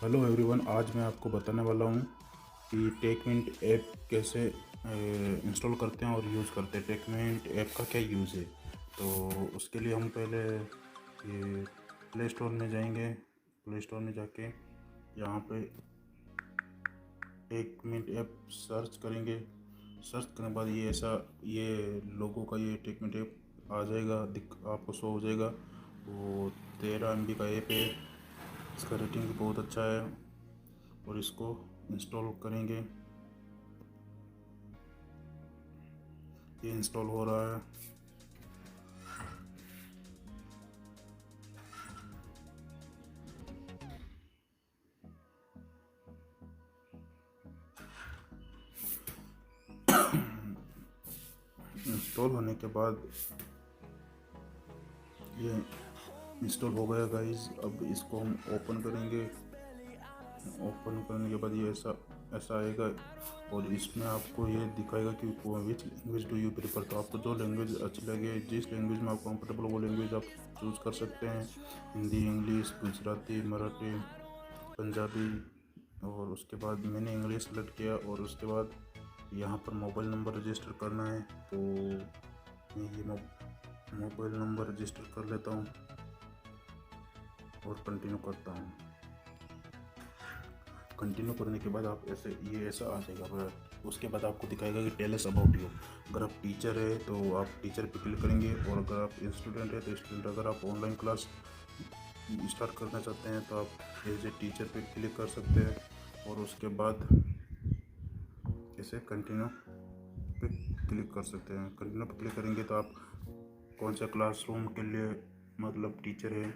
Hello everyone, आज मैं आपको बताने वाला हूँ कि टेकमिंट ऐप कैसे इंस्टॉल करते हैं और यूज़ करते हैं। टेकमिंट ऐप का क्या यूज़ है, तो उसके लिए हम पहले ये प्ले स्टोर में जाएंगे। प्ले स्टोर में जाके यहाँ पे टेकमिंट ऐप सर्च करेंगे। सर्च करने के बाद ये लोगों का ये टेकमिंट ऐप आ जाएगा, आपको शो हो जाएगा। वो 13 MB का ऐप है, इसका रेटिंग भी बहुत अच्छा है और इसको इंस्टॉल करेंगे। ये इंस्टॉल हो रहा है। इंस्टॉल होने के बाद ये इंस्टॉल हो गया गाइस। अब इसको हम ओपन करेंगे। ओपन करने के बाद ये ऐसा आएगा और इसमें आपको ये दिखाएगा कि which language do you prefer. तो आपको जो लैंग्वेज अच्छी लगे, जिस लैंग्वेज में आप कंफर्टेबल हो, वो लैंग्वेज आप चूज़ कर सकते हैं। हिंदी, इंग्लिश, गुजराती, मराठी, पंजाबी। और उसके बाद मैंने इंग्लिश सेलेक्ट किया और उसके बाद यहाँ पर मोबाइल नंबर रजिस्टर करना है। तो मैं ये मोबाइल नंबर रजिस्टर कर लेता हूँ और कंटिन्यू करता हूँ। कंटिन्यू करने के बाद आप ऐसा आ जाएगा। उसके बाद आपको दिखाएगा कि टेल अस अबाउट यू। अगर आप टीचर है तो आप टीचर पे क्लिक करेंगे, और अगर आप स्टूडेंट है तो स्टूडेंट। अगर आप ऑनलाइन क्लास स्टार्ट करना चाहते हैं तो आप एज ए टीचर पे क्लिक कर सकते हैं, और उसके बाद ऐसे कंटिन्यू पे क्लिक कर सकते हैं। कंटिन्यू पे क्लिक करेंगे तो आप कौन सा क्लासरूम के लिए मतलब टीचर है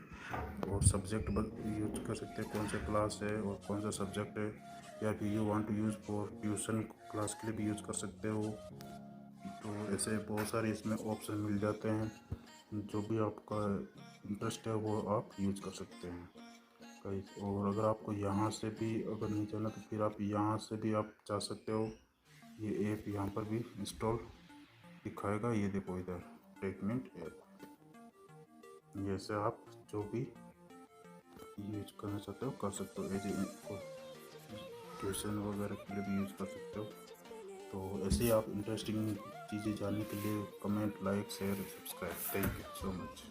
और सब्जेक्ट यूज कर सकते हैं, कौन सा क्लास है और कौन सा सब्जेक्ट है, या फिर you want to use for tuition class के लिए भी यूज़ कर सकते हो। तो ऐसे बहुत सारे इसमें ऑप्शन मिल जाते हैं, जो भी आपका इंटरेस्ट है वो आप यूज़ कर सकते हैं गाइस। और अगर आपको यहाँ से भी अगर नहीं जाना तो फिर आप यहाँ से भी आप जा सकते हो। ये ऐप यहाँ पर भी इंस्टॉल दिखाएगा, ये देखो इधर टेकमिंट ऐप। जैसे आप जो भी यूज करना चाहते हो कर सकते हो, एज ट्यूशन वगैरह के लिए भी यूज़ कर सकते हो। तो ऐसे ही आप इंटरेस्टिंग चीज़ें जानने के लिए comment, like, share, subscribe. Thank you so much.